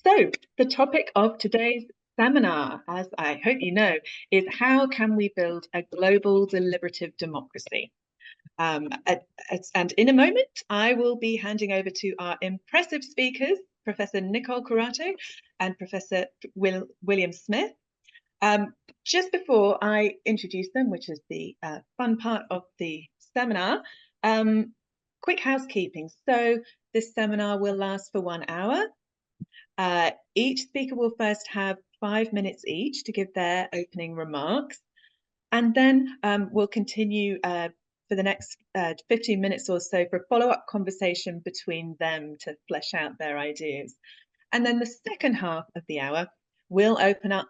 So, the topic of today's seminar, as I hope you know, is how can we build a global deliberative democracy? And in a moment, I will be handing over to our impressive speakers, Professor Nicole Curato and Professor William Smith. Just before I introduce them, which is the fun part of the seminar, quick housekeeping. So this seminar will last for 1 hour. Each speaker will first have 5 minutes each to give their opening remarks, and then we'll continue for the next 15 minutes or so for a follow-up conversation between them to flesh out their ideas. And then the second half of the hour, we'll open up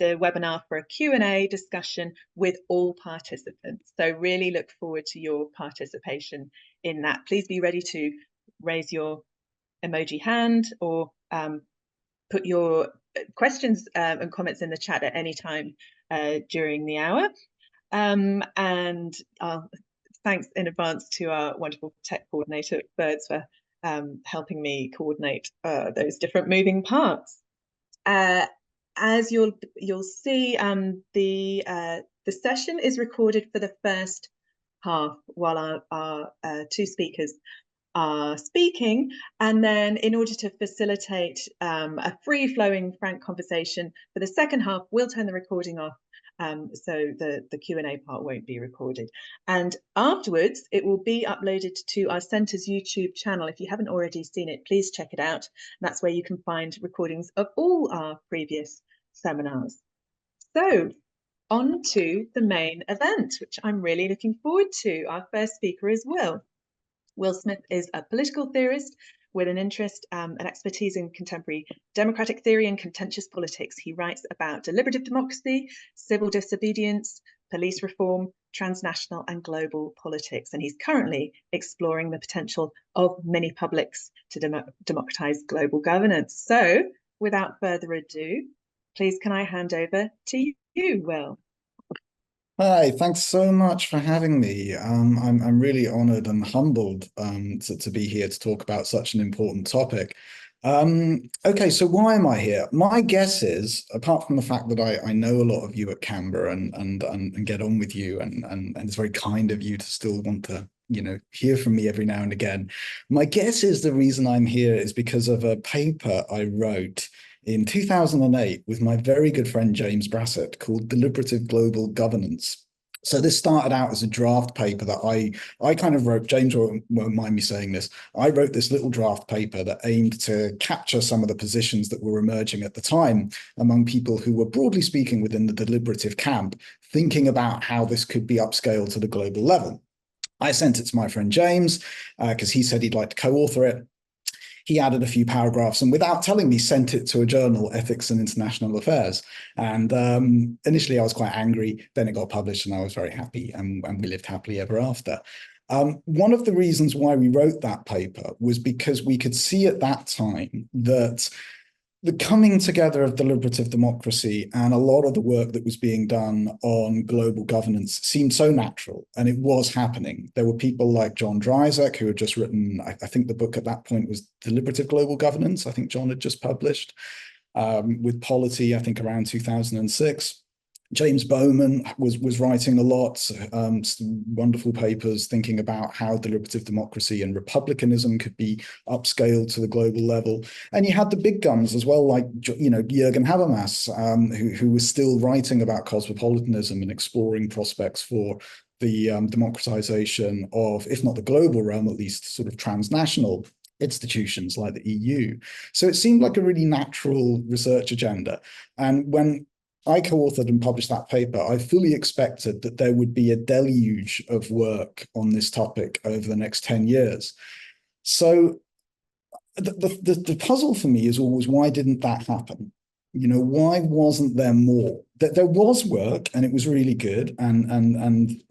the webinar for a Q&A discussion with all participants. So really look forward to your participation in that. Please be ready to raise your emoji hand or put your questions and comments in the chat at any time during the hour. And thanks in advance to our wonderful tech coordinator, Birds, for helping me coordinate those different moving parts. As you'll see, the session is recorded for the first half while our two speakers are speaking, and then in order to facilitate a free-flowing, frank conversation for the second half, we'll turn the recording off, so the Q&A part won't be recorded. And afterwards, it will be uploaded to our centre's YouTube channel. If you haven't already seen it, please check it out. That's where you can find recordings of all our previous seminars. So, on to the main event, which I'm really looking forward to. Our first speaker is Will. Will Smith is a political theorist with an interest and expertise in contemporary democratic theory and contentious politics. He writes about deliberative democracy, civil disobedience, police reform, transnational and global politics. And he's currently exploring the potential of mini publics to democratize global governance. So without further ado, please can I hand over to you, Will? Hi, thanks so much for having me. I'm really honored and humbled to be here to talk about such an important topic. Okay, so why am I here? My guess is, apart from the fact that I know a lot of you at Canberra and get on with you, and it's very kind of you to still want to, hear from me every now and again. My guess is the reason I'm here is because of a paper I wrote in 2008 with my very good friend James Brassett called Deliberative Global Governance. So this started out as a draft paper that I kind of wrote. James won't mind me saying this. I wrote this little draft paper that aimed to capture some of the positions that were emerging at the time among people who were, broadly speaking, within the deliberative camp, thinking about how this could be upscaled to the global level. I sent it to my friend James because he said he'd like to co-author it. He added a few paragraphs and without telling me sent it to a journal, Ethics and International Affairs. And initially I was quite angry, then it got published and I was very happy and we lived happily ever after. One of the reasons why we wrote that paper was because we could see at that time that the coming together of deliberative democracy and a lot of the work that was being done on global governance seemed so natural, and it was happening. There were people like John Dryzek, who had just written, I think the book at that point was Deliberative Global Governance, I think John had just published, with Polity, I think around 2006. James Bowman was writing a lot, some wonderful papers thinking about how deliberative democracy and republicanism could be upscaled to the global level. And you had the big guns as well, like Jürgen Habermas, who was still writing about cosmopolitanism and exploring prospects for the democratization of, if not the global realm, at least sort of transnational institutions like the EU. So it seemed like a really natural research agenda. And when I co-authored and published that paper, I fully expected that there would be a deluge of work on this topic over the next 10 years. So the puzzle for me is always, why didn't that happen? Why wasn't there more? There was work and it was really good. And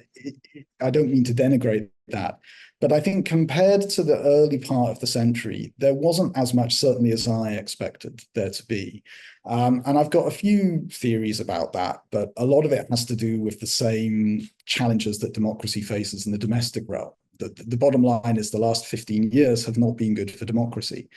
I don't mean to denigrate that, but I think compared to the early part of the century, there wasn't as much, certainly, as I expected there to be. And I've got a few theories about that, but a lot of it has to do with the same challenges that democracy faces in the domestic realm. The bottom line is the last 15 years have not been good for democracy.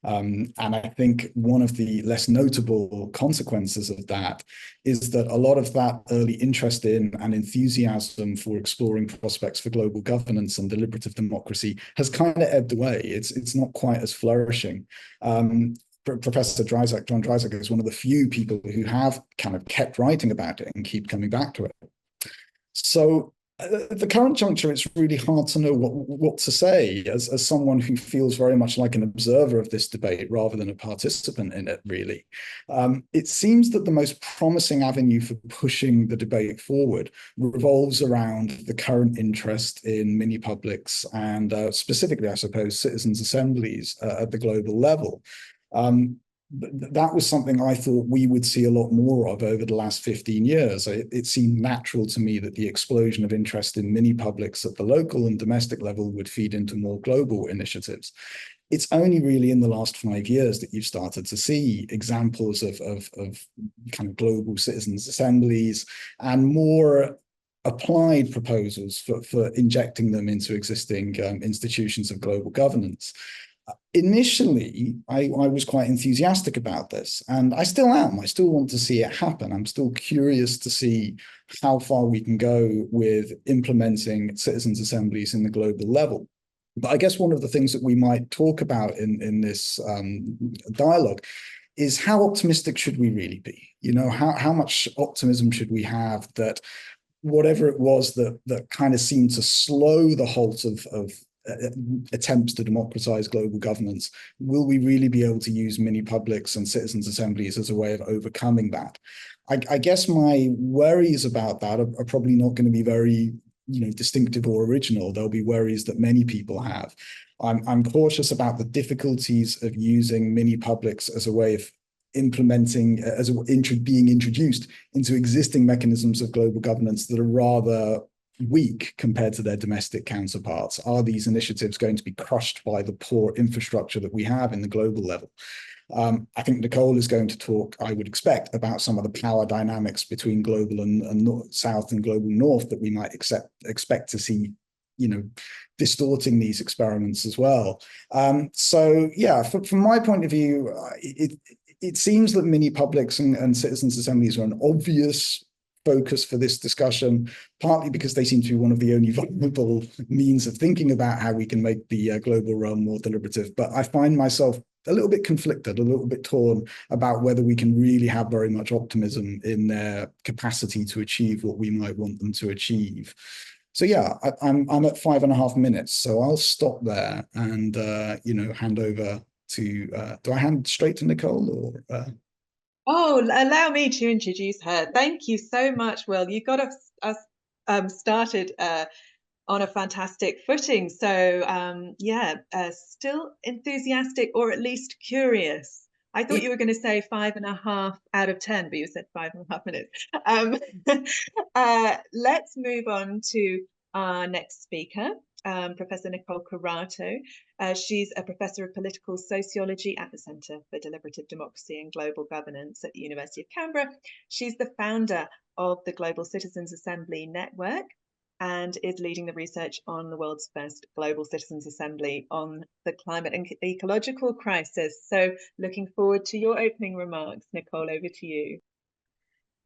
And I think one of the less notable consequences of that is that a lot of that early interest in and enthusiasm for exploring prospects for global governance and deliberative democracy has kind of ebbed away. It's not quite as flourishing. Professor John Dreisack is one of the few people who have kind of kept writing about it and keep coming back to it. So at the current juncture, it's really hard to know what to say as someone who feels very much like an observer of this debate rather than a participant in it, really. It seems that the most promising avenue for pushing the debate forward revolves around the current interest in mini-publics and specifically, I suppose, citizens' assemblies at the global level. That was something I thought we would see a lot more of over the last 15 years. It seemed natural to me that the explosion of interest in mini-publics at the local and domestic level would feed into more global initiatives. It's only really in the last 5 years that you've started to see examples of kind of global citizens' assemblies and more applied proposals for injecting them into existing institutions of global governance. Initially, I was quite enthusiastic about this, and I still am. I still want to see it happen. I'm still curious to see how far we can go with implementing citizens' assemblies in the global level. But I guess one of the things that we might talk about in this dialogue is how optimistic should we really be? You know, how much optimism should we have that whatever it was that kind of seemed to slow the halt of attempts to democratize global governance, will we really be able to use mini-publics and citizens' assemblies as a way of overcoming that? I guess my worries about that are probably not going to be very, distinctive or original. There'll be worries that many people have. I'm cautious about the difficulties of using mini-publics as a way of implementing, being introduced into existing mechanisms of global governance that are rather weak compared to their domestic counterparts. Are these initiatives going to be crushed by the poor infrastructure that we have in the global level? I think Nicole is going to talk, I would expect, about some of the power dynamics between global and South and global North that we might expect to see, distorting these experiments as well. So yeah, from my point of view, it seems that mini-publics and citizens' assemblies are an obvious focus for this discussion, partly because they seem to be one of the only viable means of thinking about how we can make the global realm more deliberative. But I find myself a little bit conflicted, a little bit torn about whether we can really have very much optimism in their capacity to achieve what we might want them to achieve. So yeah, I'm at 5.5 minutes, so I'll stop there and hand over to. Do I hand straight to Nicole or? Oh, allow me to introduce her. Thank you so much, Will. You got us started on a fantastic footing. So still enthusiastic or at least curious. I thought you were going to say 5.5 out of 10, but you said 5.5 minutes. Let's move on to our next speaker, Professor Nicole Curato. She's a Professor of Political Sociology at the Centre for Deliberative Democracy and Global Governance at the University of Canberra. She's the founder of the Global Citizens Assembly Network and is leading the research on the world's first global citizens assembly on the climate and ecological crisis. So looking forward to your opening remarks. Nicole, over to you.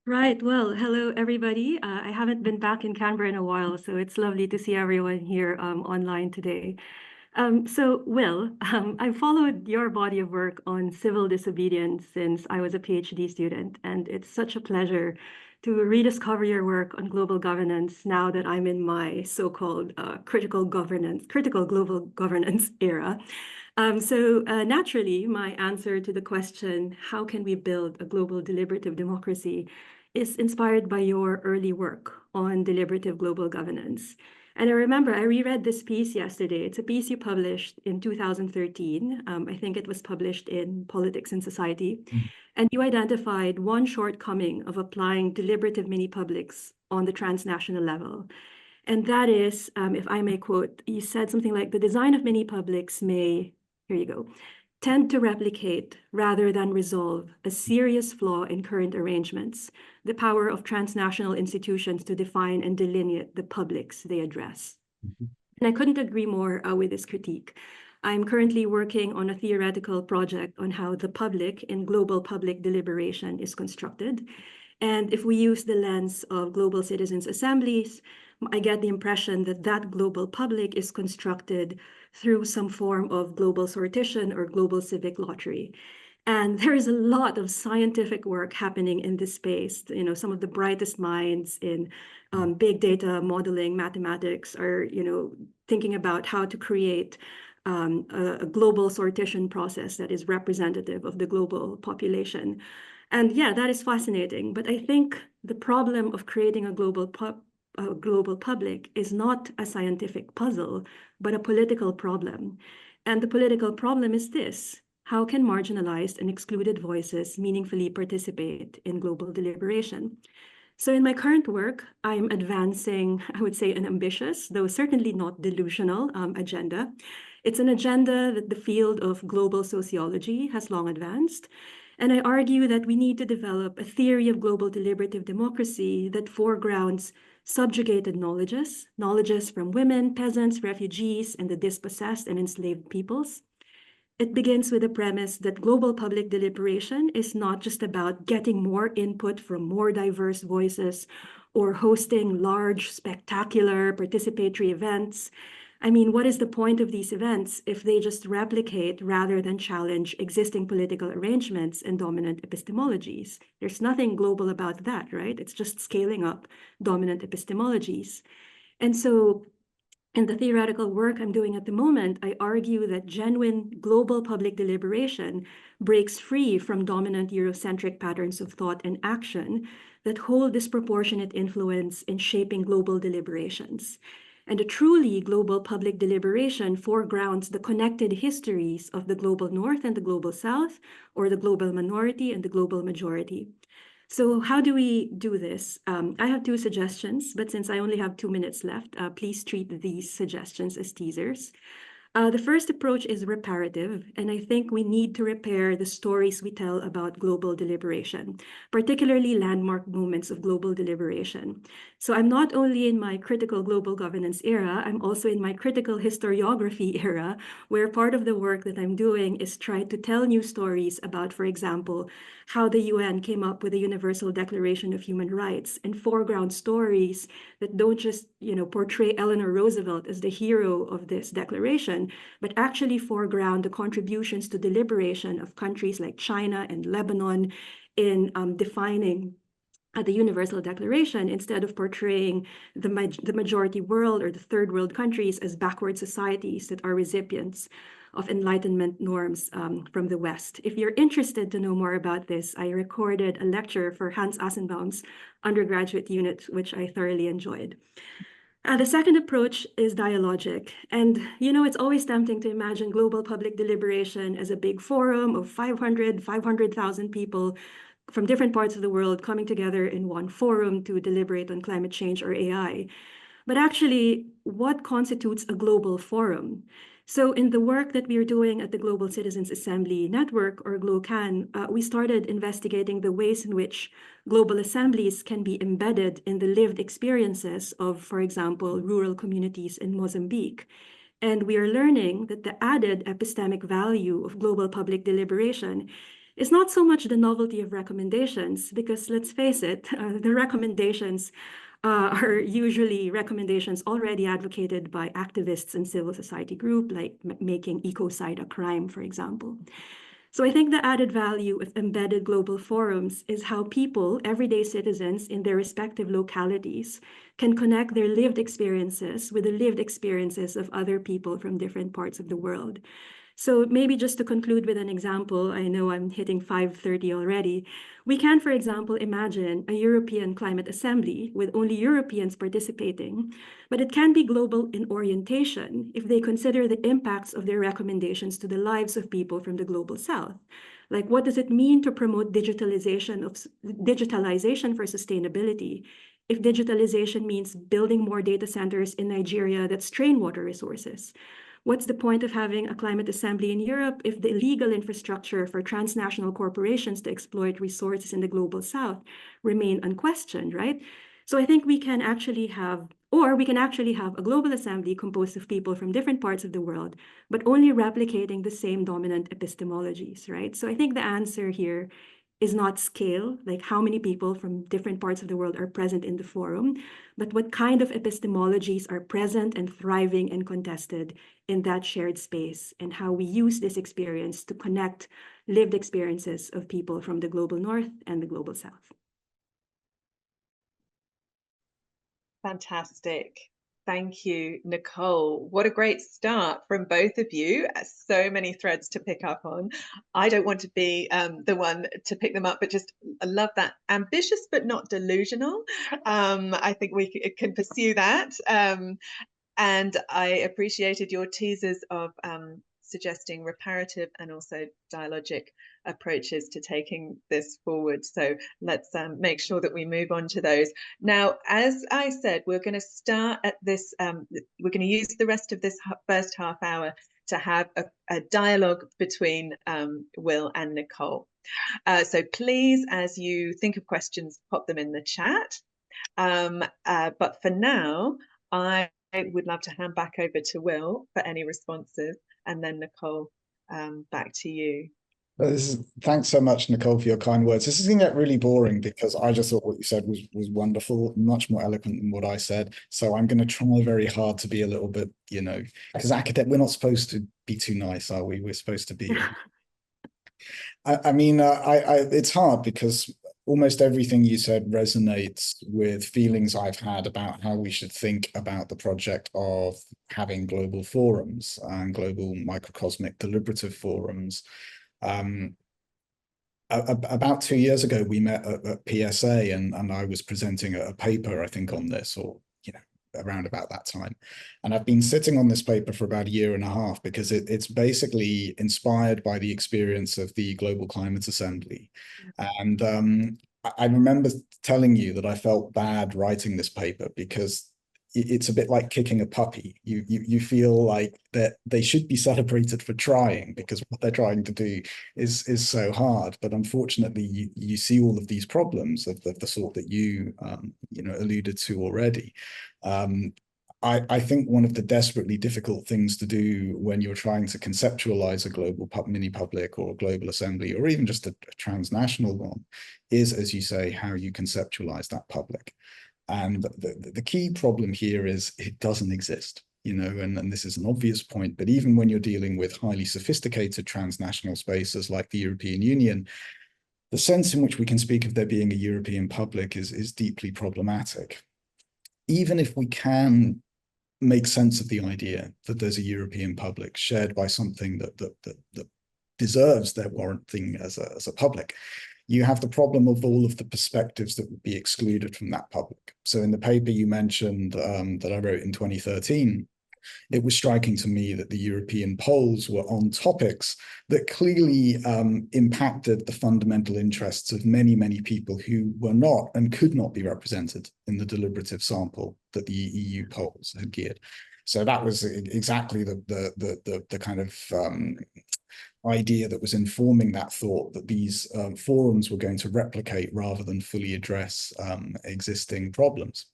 Right. Well, hello, everybody. I haven't been back in Canberra in a while, so it's lovely to see everyone here online today. Will, I've followed your body of work on civil disobedience since I was a PhD student, and it's such a pleasure to rediscover your work on global governance now that I'm in my so-called critical global governance era. Naturally, my answer to the question, how can we build a global deliberative democracy, is inspired by your early work on deliberative global governance. And I remember I reread this piece yesterday. It's a piece you published in 2013. I think it was published in Politics and Society. And you identified one shortcoming of applying deliberative mini-publics on the transnational level. And that is, if I may quote, you said something like, the design of mini-publics may, here you go, tend to replicate rather than resolve a serious flaw in current arrangements, the power of transnational institutions to define and delineate the publics they address. And I couldn't agree more with this critique. I'm currently working on a theoretical project on how the public in global public deliberation is constructed. And if we use the lens of global citizens' assemblies, I get the impression that that global public is constructed through some form of global sortition or global civic lottery. And there is a lot of scientific work happening in this space. You know, some of the brightest minds in big data modeling, mathematics are, thinking about how to create a global sortition process that is representative of the global population. And yeah, that is fascinating. But I think the problem of creating a global public is not a scientific puzzle, but a political problem. And the political problem is this: how can marginalized and excluded voices meaningfully participate in global deliberation? So in my current work, I'm advancing, I would say, an ambitious, though certainly not delusional, agenda. It's an agenda that the field of global sociology has long advanced. And I argue that we need to develop a theory of global deliberative democracy that foregrounds subjugated knowledges from women, peasants, refugees, and the dispossessed and enslaved peoples. It begins with the premise that global public deliberation is not just about getting more input from more diverse voices or hosting large, spectacular, participatory events. I mean, what is the point of these events if they just replicate rather than challenge existing political arrangements and dominant epistemologies? There's nothing global about that, right? It's just scaling up dominant epistemologies. And so in the theoretical work I'm doing at the moment, I argue that genuine global public deliberation breaks free from dominant Eurocentric patterns of thought and action that hold disproportionate influence in shaping global deliberations. And a truly global public deliberation foregrounds the connected histories of the global North and the global South, or the global minority and the global majority. So how do we do this? I have two suggestions, but since I only have 2 minutes left, please treat these suggestions as teasers. The first approach is reparative, and I think we need to repair the stories we tell about global deliberation, particularly landmark moments of global deliberation. So I'm not only in my critical global governance era, I'm also in my critical historiography era, where part of the work that I'm doing is try to tell new stories about, for example, how the UN came up with the Universal Declaration of Human Rights, and foreground stories that don't just, portray Eleanor Roosevelt as the hero of this declaration, but actually foreground the contributions to deliberation of countries like China and Lebanon in defining the Universal Declaration, instead of portraying the majority world or the third world countries as backward societies that are recipients of Enlightenment norms from the West. If you're interested to know more about this, I recorded a lecture for Hans Assenbaum's undergraduate unit, which I thoroughly enjoyed. The second approach is dialogic. And, it's always tempting to imagine global public deliberation as a big forum of 500,000 people from different parts of the world coming together in one forum to deliberate on climate change or AI. But actually, what constitutes a global forum? So in the work that we are doing at the Global Citizens Assembly Network, or GLOCAN, we started investigating the ways in which global assemblies can be embedded in the lived experiences of, for example, rural communities in Mozambique. And we are learning that the added epistemic value of global public deliberation is not so much the novelty of recommendations, because let's face it, the recommendations are usually recommendations already advocated by activists and civil society groups, like making ecocide a crime, for example. So I think the added value of embedded global forums is how people, everyday citizens in their respective localities, can connect their lived experiences with the lived experiences of other people from different parts of the world. So maybe just to conclude with an example, I know I'm hitting 5:30 already. We can, for example, imagine a European climate assembly with only Europeans participating, but it can be global in orientation if they consider the impacts of their recommendations to the lives of people from the global South. Like, what does it mean to promote digitalization for sustainability if digitalization means building more data centers in Nigeria that strain water resources? What's the point of having a climate assembly in Europe if the legal infrastructure for transnational corporations to exploit resources in the global South remain unquestioned, right? So I think we can actually have Or we can actually have a global assembly composed of people from different parts of the world, but only replicating the same dominant epistemologies, right? So I think the answer here is not scale, like how many people from different parts of the world are present in the forum, but what kind of epistemologies are present and thriving and contested in that shared space, and how we use this experience to connect lived experiences of people from the global north and the global south. Fantastic. Thank you, Nicole. What a great start from both of you. So many threads to pick up on. I don't want to be the one to pick them up, but just I love that. Ambitious but not delusional. I think we can pursue that. And I appreciated your teasers of suggesting reparative and also dialogic approaches to taking this forward. So let's make sure that we move on to those. Now, as I said, we're going to start at this, we're going to use the rest of this first half hour to have a dialogue between Will and Nicole. So please, as you think of questions, pop them in the chat. But for now, I would love to hand back over to Will for any responses, and then Nicole, back to you. Thanks so much, Nicole, for your kind words. This is going to get really boring because I just thought what you said was wonderful, much more eloquent than what I said. So I'm going to try very hard to be a little bit, you know, because we're not supposed to be too nice, are we? We're supposed to be. I mean, it's hard because almost everything you said resonates with feelings I've had about how we should think about the project of having global forums and global microcosmic deliberative forums. About 2 years ago, we met at PSA, and I was presenting a paper, I think, on this, or around about that time. And I've been sitting on this paper for about 1.5 years because it's basically inspired by the experience of the Global Climate Assembly. And I remember telling you that I felt bad writing this paper because it's a bit like kicking a puppy. You feel like that they should be celebrated for trying, because what they're trying to do is so hard. But unfortunately, you see all of these problems of the sort that you alluded to already. I think one of the desperately difficult things to do when you're trying to conceptualize a global mini public or a global assembly, or even just a transnational one, is, as you say, how you conceptualize that public. And the key problem here is it doesn't exist, and this is an obvious point, but even when you're dealing with highly sophisticated transnational spaces like the European Union, the sense in which we can speak of there being a European public is deeply problematic. Even if we can make sense of the idea that there's a European public shared by something that deserves their warranting as a public, you have the problem of all of the perspectives that would be excluded from that public. So in the paper you mentioned that I wrote in 2013, it was striking to me that the European polls were on topics that clearly impacted the fundamental interests of many, many people who were not and could not be represented in the deliberative sample that the EU polls had geared. So that was exactly the kind of idea that was informing that thought, that these forums were going to replicate rather than fully address existing problems.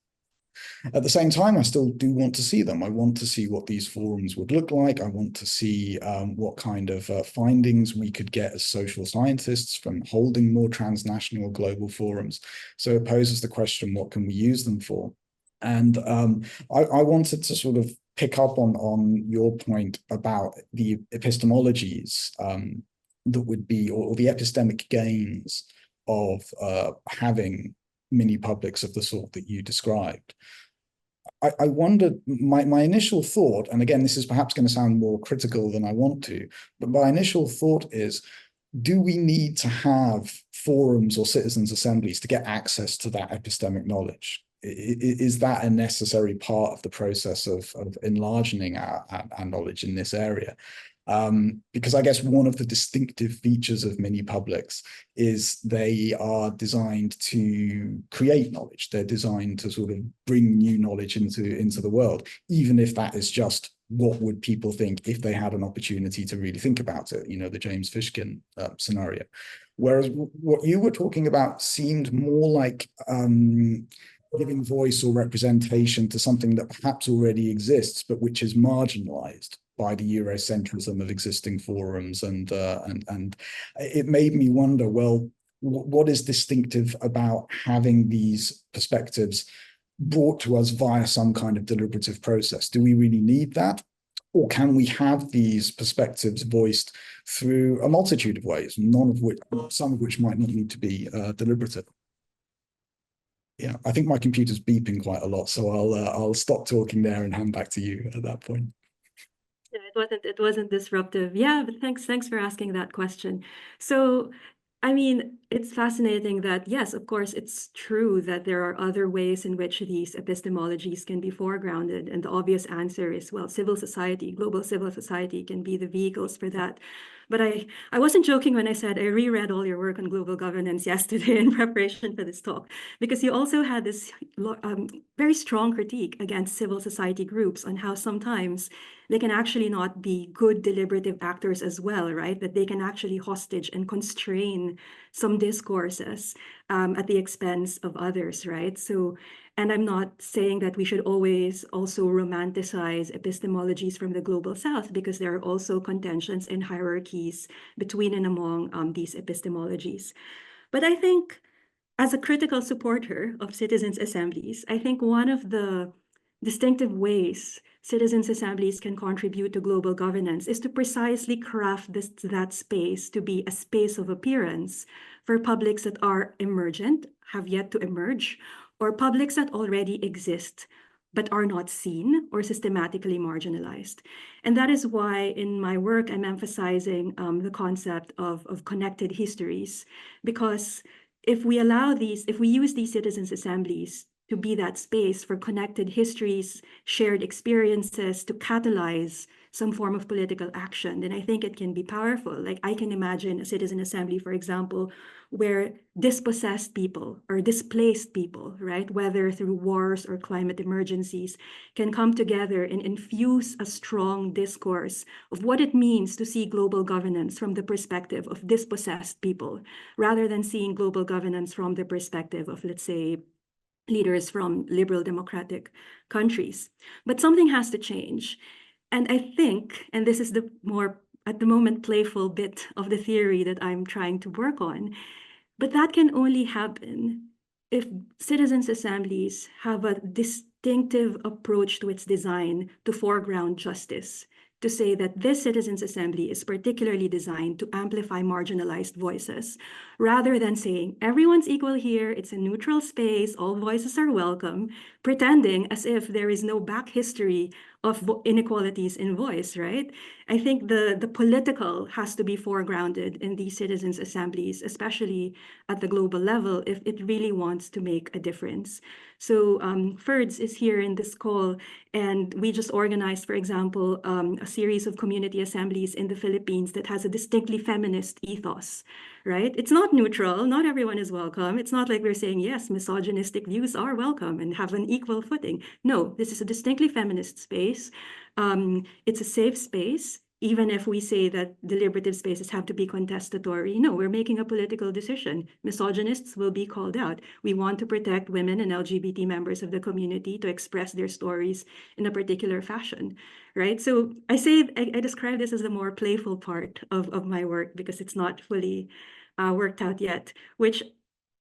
At the same time, I still do want to see them. I want to see what these forums would look like. I want to see what kind of findings we could get as social scientists from holding more transnational global forums. So it poses the question, what can we use them for? And I wanted to sort of pick up on your point about the epistemologies that would be, or the epistemic gains of having mini publics of the sort that you described. I wondered, my initial thought, and again, this is perhaps going to sound more critical than I want to, but my initial thought is, do we need to have forums or citizens' assemblies to get access to that epistemic knowledge? Is that a necessary part of the process of enlarging our knowledge in this area? Because I guess one of the distinctive features of mini publics is they are designed to create knowledge. They're designed to sort of bring new knowledge into the world, even if that is just what would people think if they had an opportunity to really think about it, the James Fishkin scenario. Whereas what you were talking about seemed more like giving voice or representation to something that perhaps already exists, but which is marginalized by the Eurocentrism of existing forums. And it made me wonder, well, what is distinctive about having these perspectives brought to us via some kind of deliberative process? Do we really need that? Or can we have these perspectives voiced through a multitude of ways, some of which might not need to be deliberative? Yeah, I think my computer's beeping quite a lot, so I'll stop talking there and hand back to you at that point. Yeah, it wasn't disruptive. Yeah, but thanks for asking that question. So, I mean, it's fascinating that, yes, of course, it's true that there are other ways in which these epistemologies can be foregrounded. And the obvious answer is, well, civil society, global civil society can be the vehicles for that. But I wasn't joking when I said I reread all your work on global governance yesterday in preparation for this talk, because you also had this very strong critique against civil society groups on how sometimes they can actually not be good deliberative actors as well, right? That they can actually hostage and constrain some discourses at the expense of others, right? So, and I'm not saying that we should always also romanticize epistemologies from the global south, because there are also contentions and hierarchies between and among these epistemologies. But I think, as a critical supporter of citizens' assemblies, I think one of the distinctive ways citizens' assemblies can contribute to global governance is to precisely craft that space to be a space of appearance for publics that are emergent, have yet to emerge, or publics that already exist but are not seen or systematically marginalized. And that is why in my work, I'm emphasizing the concept of connected histories, because if we use these citizens' assemblies to be that space for connected histories, shared experiences, to catalyze some form of political action, then I think it can be powerful. Like, I can imagine a citizen assembly, for example, where dispossessed people or displaced people, right, whether through wars or climate emergencies, can come together and infuse a strong discourse of what it means to see global governance from the perspective of dispossessed people, rather than seeing global governance from the perspective of, let's say, leaders from liberal democratic countries. But something has to change. And I think, and this is the more, at the moment, playful bit of the theory that I'm trying to work on, but that can only happen if citizens' assemblies have a distinctive approach to its design to foreground justice, to say that this citizens' assembly is particularly designed to amplify marginalized voices, rather than saying everyone's equal here, it's a neutral space, all voices are welcome, pretending as if there is no back history of inequalities in voice, right? I think the political has to be foregrounded in these citizens' assemblies, especially at the global level, if it really wants to make a difference. So FIRDS is here in this call, and we just organized, for example, a series of community assemblies in the Philippines that has a distinctly feminist ethos, right? It's not neutral, not everyone is welcome. It's not like we're saying, yes, misogynistic views are welcome and have an equal footing. No, this is a distinctly feminist space. It's a safe space. Even if we say that deliberative spaces have to be contestatory, no, we're making a political decision. Misogynists will be called out. We want to protect women and LGBT members of the community to express their stories in a particular fashion, right? So I describe this as the more playful part of my work, because it's not fully worked out yet, which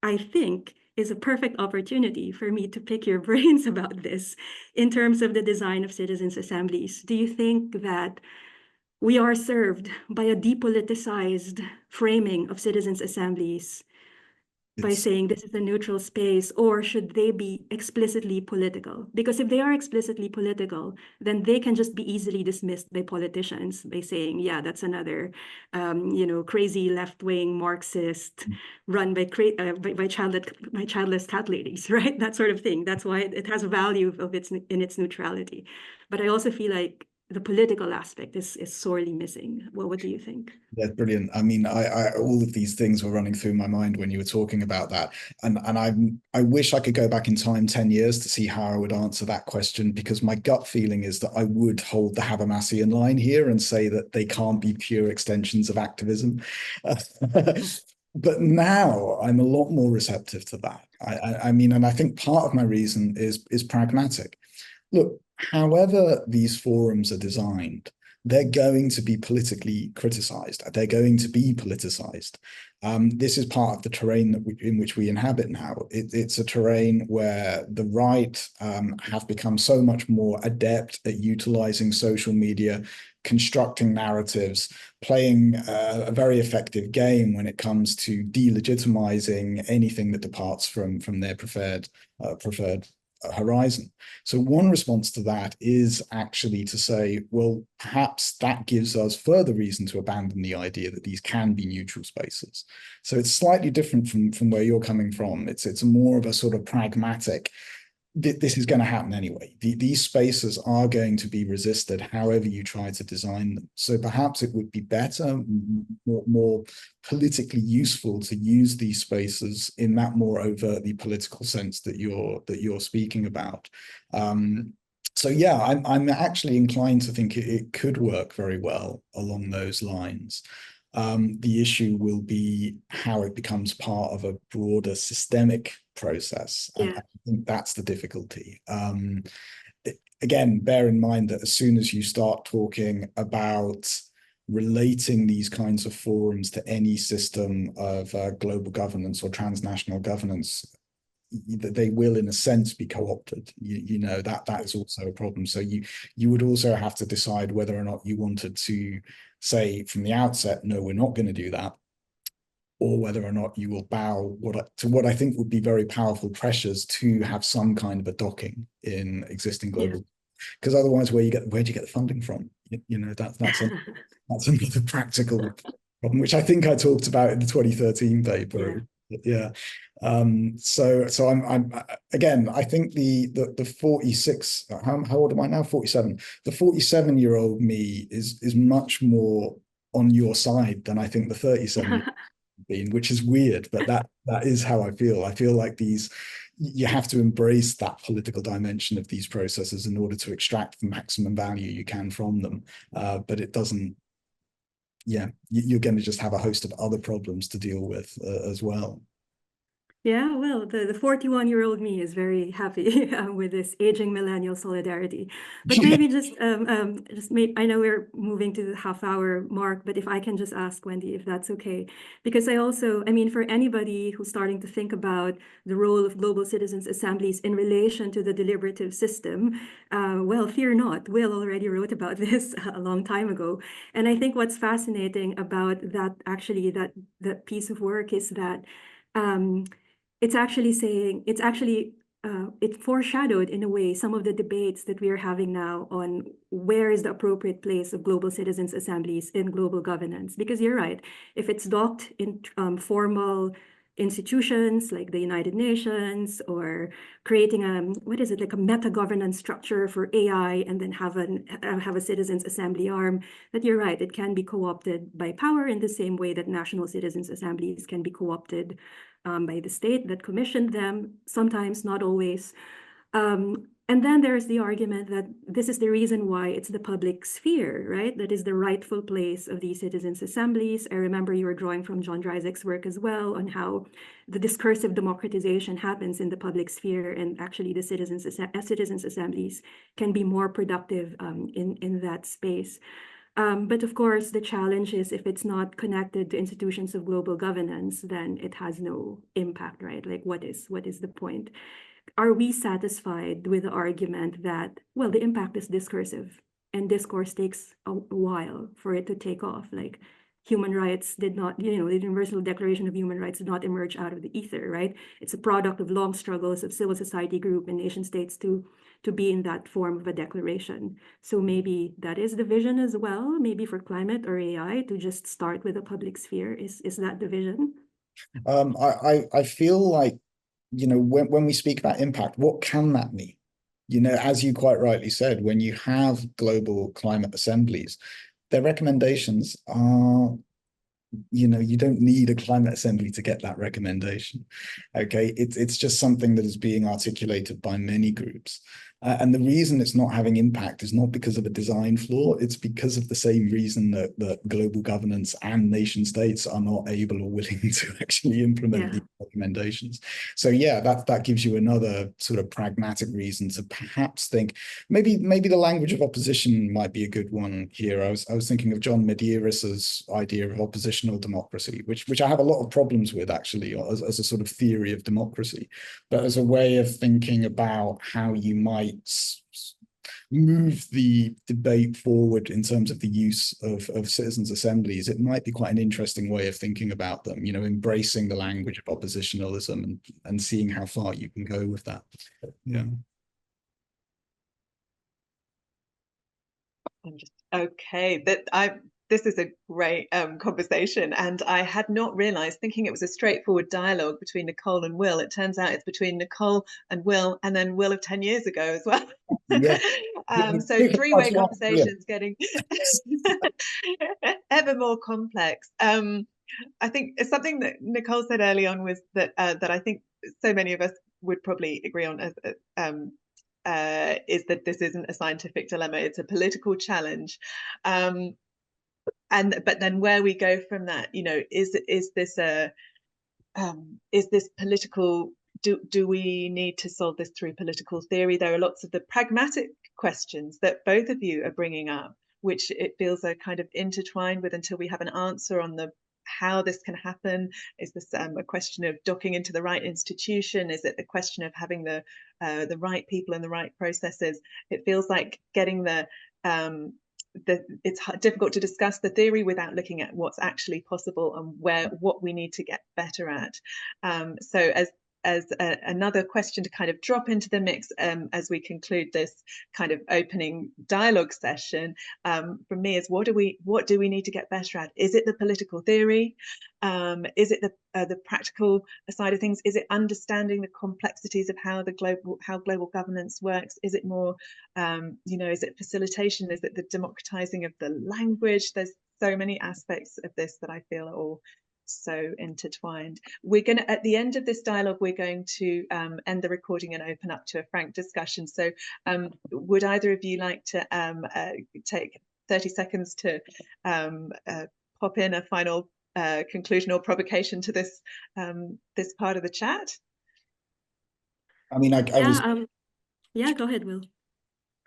I think is a perfect opportunity for me to pick your brains about this in terms of the design of citizens' assemblies. Do you think that we are served by a depoliticized framing of citizens' assemblies by saying this is a neutral space, or should they be explicitly political? Because if they are explicitly political, then they can just be easily dismissed by politicians by saying, yeah, that's another, crazy left-wing Marxist run by childless cat ladies, right? That sort of thing. That's why it has value in its neutrality. But I also feel like the political aspect is sorely missing. Well, what do you think? That's brilliant. I mean, I all of these things were running through my mind when you were talking about that, and I wish I could go back in time 10 years to see how I would answer that question, because my gut feeling is that I would hold the Habermasian line here and say that they can't be pure extensions of activism. But now I'm a lot more receptive to that. I mean, and I think part of my reason is pragmatic. Look, however these forums are designed, they're going to be politically criticized. They're going to be politicized. This is part of the terrain in which we inhabit now. It's a terrain where the right have become so much more adept at utilizing social media, constructing narratives, playing a very effective game when it comes to delegitimizing anything that departs from their preferred horizon. So one response to that is actually to say, well, perhaps that gives us further reason to abandon the idea that these can be neutral spaces. So it's slightly different from where you're coming from. It's more of a sort of pragmatic, this is going to happen anyway. These spaces are going to be resisted however you try to design them. So perhaps it would be better, more politically useful to use these spaces in that more overtly political sense that you're speaking about. So yeah, I'm actually inclined to think it could work very well along those lines. The issue will be how it becomes part of a broader systemic process. And Yeah. I think that's the difficulty. Again, bear in mind that as soon as you start talking about relating these kinds of forums to any system of global governance or transnational governance, they will in a sense be co-opted. You know, that is also a problem. So you would also have to decide whether or not you wanted to say from the outset, no, we're not going to do that, or whether or not you will bow to what I think would be very powerful pressures to have some kind of a docking in existing global. Because otherwise, where do you get the funding from? You know, that's another practical problem, which I think I talked about in the 2013 paper. Yeah. So I'm again, I think the 46, how old am I now? 47. The 47-year-old me is much more on your side than I think the 37-year-old been, which is weird, but that is how I feel. I feel like you have to embrace that political dimension of these processes in order to extract the maximum value you can from them. But it doesn't, yeah, you're going to just have a host of other problems to deal with as well. Yeah, well, the 41-year-old me is very happy with this aging millennial solidarity. But maybe just I know we're moving to the half-hour mark, but if I can just ask Wendy if that's okay, because I mean, for anybody who's starting to think about the role of global citizens assemblies in relation to the deliberative system, well, fear not. Will already wrote about this a long time ago, and I think what's fascinating about that piece of work is that. It's actually saying, it foreshadowed in a way some of the debates that we are having now on where is the appropriate place of global citizens assemblies in global governance. Because you're right, if it's docked in formal institutions like the United Nations, or creating like a meta governance structure for AI, and then have a citizens assembly arm, that you're right, it can be co-opted by power in the same way that national citizens assemblies can be co-opted by the state that commissioned them, sometimes, not always. And then there's the argument that this is the reason why it's the public sphere, right? That is the rightful place of these citizens' assemblies. I remember you were drawing from John Dryzek's work as well on how the discursive democratization happens in the public sphere, and actually the citizens' assemblies can be more productive in that space. But of course, the challenge is if it's not connected to institutions of global governance, then it has no impact, right? Like, what is the point? Are we satisfied with the argument that, well, the impact is discursive, and discourse takes a while for it to take off? Like, human rights did not, the Universal Declaration of Human Rights did not emerge out of the ether, right? It's a product of long struggles of civil society group and nation states to be in that form of a declaration. So maybe that is the vision as well, maybe for climate or AI, to just start with a public sphere. Is that the vision? I feel like, when we speak about impact, what can that mean? As you quite rightly said, when you have global climate assemblies, their recommendations are, you don't need a climate assembly to get that recommendation. Okay, it's just something that is being articulated by many groups. And the reason it's not having impact is not because of a design flaw, it's because of the same reason that global governance and nation states are not able or willing to actually implement these recommendations. So yeah, that gives you another sort of pragmatic reason to perhaps think maybe the language of opposition might be a good one here. I was thinking of John Medeiros' idea of oppositional democracy, which I have a lot of problems with actually as a sort of theory of democracy, but as a way of thinking about how you might move the debate forward in terms of the use of citizens' assemblies. It might be quite an interesting way of thinking about them, you know, embracing the language of oppositionalism and seeing how far you can go with that. Yeah. Okay, this is a great conversation, and I had not realized, thinking it was a straightforward dialogue between Nicole and Will, it turns out it's between Nicole and Will, and then Will of 10 years ago as well. Yeah. So three-way conversations getting ever more complex. I think something that Nicole said early on was that that I think so many of us would probably agree on is that this isn't a scientific dilemma, it's a political challenge. But then where we go from that, you know, is this political, do we need to solve this through political theory? There are lots of the pragmatic questions that both of you are bringing up, which it feels are kind of intertwined with until we have an answer on how this can happen. Is this a question of docking into the right institution? Is it the question of having the right people and the right processes? It feels like getting it's difficult to discuss the theory without looking at what's actually possible and what we need to get better at. So another question to kind of drop into the mix as we conclude this kind of opening dialogue session from me is, what do we need to get better at? Is it the political theory? Is it the practical side of things? Is it understanding the complexities of how global governance works? Is it more, you know, is it facilitation? Is it the democratizing of the language? There's so many aspects of this that I feel are all so intertwined. We're going to, at the end of this dialogue, we're going to end the recording and open up to a frank discussion. So would either of you like to take 30 seconds to pop in a final conclusion or provocation to this this part of the chat? I mean, yeah, go ahead, Will.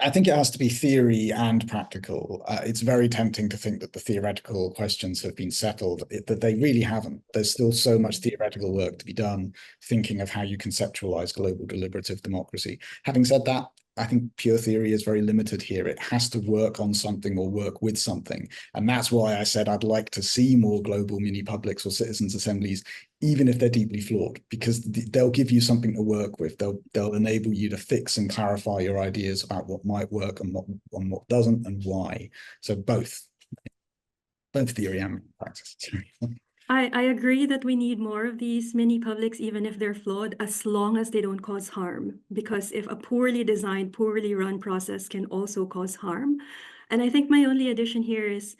I think it has to be theory and practical. It's very tempting to think that the theoretical questions have been settled, that they really haven't. There's still so much theoretical work to be done, thinking of how you conceptualize global deliberative democracy. Having said that, I think pure theory is very limited here. It has to work on something or work with something. And that's why I said I'd like to see more global mini publics or citizens' assemblies, even if they're deeply flawed, because they'll give you something to work with. They'll enable you to fix and clarify your ideas about what might work and what doesn't and why. So both theory and practice. I agree that we need more of these mini publics, even if they're flawed, as long as they don't cause harm. Because if a poorly designed, poorly run process can also cause harm. And I think my only addition here is,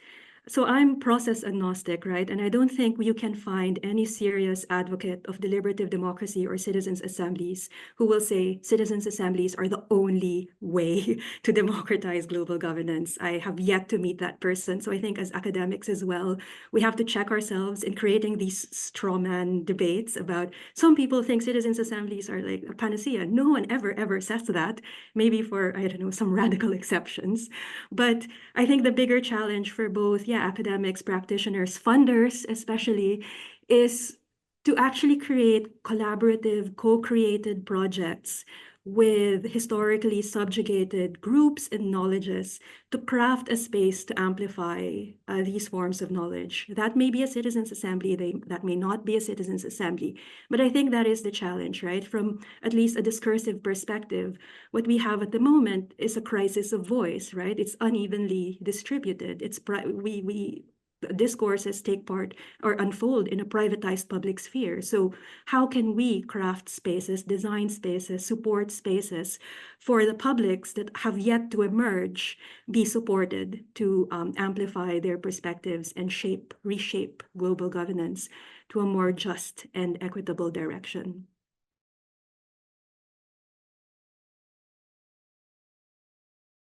so I'm process agnostic, right? And I don't think you can find any serious advocate of deliberative democracy or citizens' assemblies who will say citizens' assemblies are the only way to democratize global governance. I have yet to meet that person. So I think as academics as well, we have to check ourselves in creating these straw man debates about, some people think citizens' assemblies are like a panacea. No one ever says that, maybe for, I don't know, some radical exceptions. But I think the bigger challenge for both, academics, practitioners, funders especially, is to actually create collaborative, co-created projects with historically subjugated groups and knowledges to craft a space to amplify these forms of knowledge. That may be a citizens' assembly, that may not be a citizens' assembly, but I think that is the challenge, right? From at least a discursive perspective, what we have at the moment is a crisis of voice, right? It's unevenly distributed. Discourses take part or unfold in a privatized public sphere. So how can we craft spaces, design spaces, support spaces for the publics that have yet to emerge, be supported to amplify their perspectives and reshape global governance to a more just and equitable direction?